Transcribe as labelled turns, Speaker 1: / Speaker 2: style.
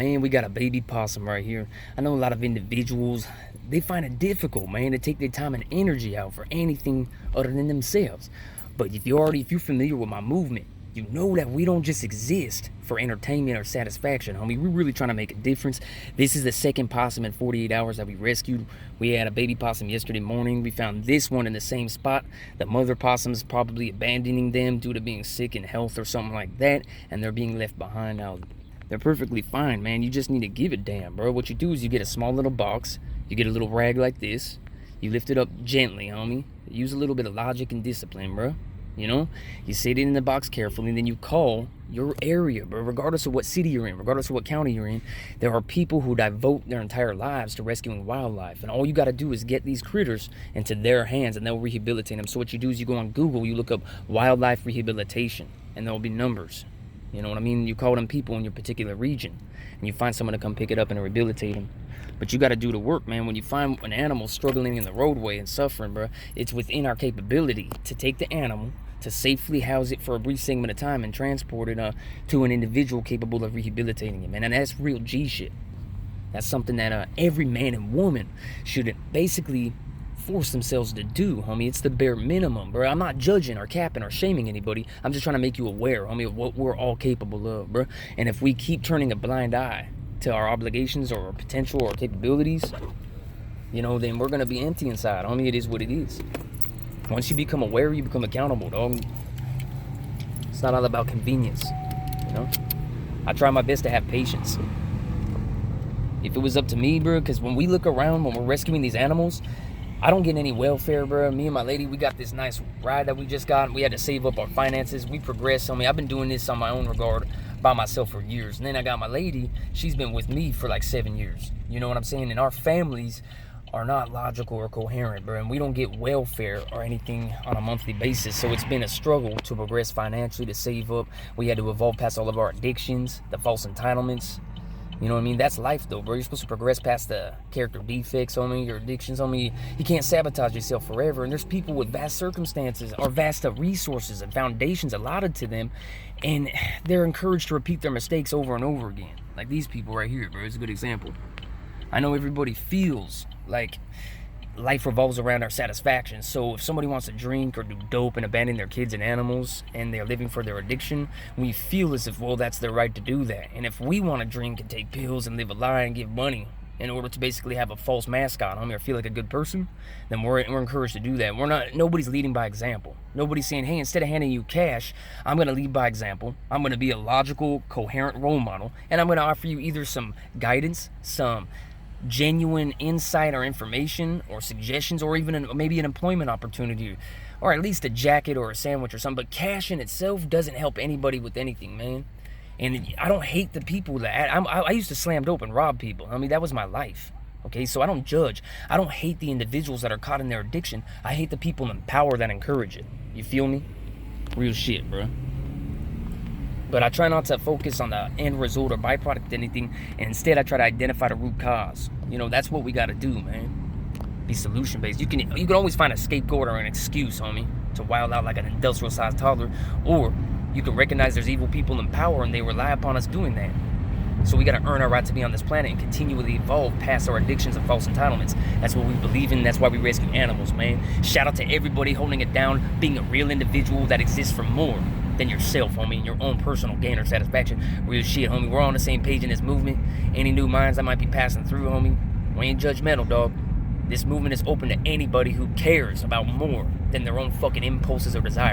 Speaker 1: Man, we got a baby possum right here. I know a lot of individuals, they find it difficult, man, to take their time and energy out for anything other than themselves. But if you're familiar with my movement, you know that we don't just exist for entertainment or satisfaction, homie. We're really trying to make a difference. This is the second possum in 48 hours that we rescued. We had a baby possum yesterday morning. We found this one in the same spot. The mother possum's probably abandoning them due to being sick in health or something like that, and they're being left behind now. They're perfectly fine, man. You just need to give a damn, bro. What you do is you get a small little box. You get a little rag like this. You lift it up gently, homie. Use a little bit of logic and discipline, bro. You know? You sit it in the box carefully, and then you call your area, bro. Regardless of what city you're in, regardless of what county you're in, there are people who devote their entire lives to rescuing wildlife. And all you got to do is get these critters into their hands, and they'll rehabilitate them. So what you do is you go on Google, you look up wildlife rehabilitation, and there'll be numbers. You know what I mean? You call them people in your particular region, and you find someone to come pick it up and rehabilitate them. But you got to do the work, man. When you find an animal struggling in the roadway and suffering, bro, it's within our capability to take the animal, to safely house it for a brief segment of time and transport it to an individual capable of rehabilitating it, man. And that's real G shit. That's something that every man and woman should basically force themselves to do, homie. It's the bare minimum, bro. I'm not judging or capping or shaming anybody. I'm just trying to make you aware, homie, of what we're all capable of, bro. And if we keep turning a blind eye to our obligations or our potential or capabilities, you know, then we're gonna be empty inside, homie. It is what it is. Once you become aware, you become accountable, dog. It's not all about convenience, you know. I try my best to have patience. If it was up to me, bro, because when we look around, when we're rescuing these animals, I don't get any welfare, bro. Me and my lady, we got this nice ride that we just got. We had to save up our finances. We progressed. I mean, I've been doing this on my own regard by myself for years. And then I got my lady. She's been with me for like 7 years. You know what I'm saying? And our families are not logical or coherent, bro. And we don't get welfare or anything on a monthly basis. So it's been a struggle to progress financially, to save up. We had to evolve past all of our addictions, the false entitlements. You know what I mean? That's life, though, bro. You're supposed to progress past the character defects, homie, your addictions, homie. You can't sabotage yourself forever. And there's people with vast circumstances or vast resources and foundations allotted to them, and they're encouraged to repeat their mistakes over and over again. Like these people right here, bro. It's a good example. I know everybody feels like life revolves around our satisfaction. So if somebody wants to drink or do dope and abandon their kids and animals and they're living for their addiction, we feel as if, well, that's their right to do that. And if we want to drink and take pills and live a lie and give money in order to basically have a false mascot on me or feel like a good person, then we're encouraged to do that. Nobody's leading by example. Nobody's saying, hey, instead of handing you cash, I'm going to lead by example. I'm going to be a logical, coherent role model, and I'm going to offer you either some guidance, some genuine insight or information or suggestions, or even maybe an employment opportunity, or at least a jacket or a sandwich or something. But cash in itself doesn't help anybody with anything, man. And I don't hate the people that I used to slam dope and rob people. I mean, that was my life. Okay, so I don't judge. I don't hate the individuals that are caught in their addiction. I hate the people in power that encourage it. You feel me? Real shit, bro. But I try not to focus on the end result or byproduct of anything, and instead I try to identify the root cause. You know, that's what we got to do, man. Be solution based. You can always find a scapegoat or an excuse, homie, to wild out like an industrial sized toddler, or you can recognize there's evil people in power and they rely upon us doing that. So we got to earn our right to be on this planet and continually evolve past our addictions and false entitlements. That's what we believe in. That's why we rescue animals, man. Shout out to everybody holding it down, being a real individual that exists for more than yourself, homie, and your own personal gain or satisfaction. Real shit, homie. We're all on the same page in this movement. Any new minds that might be passing through, homie, we ain't judgmental, dog. This movement is open to anybody who cares about more than their own fucking impulses or desires.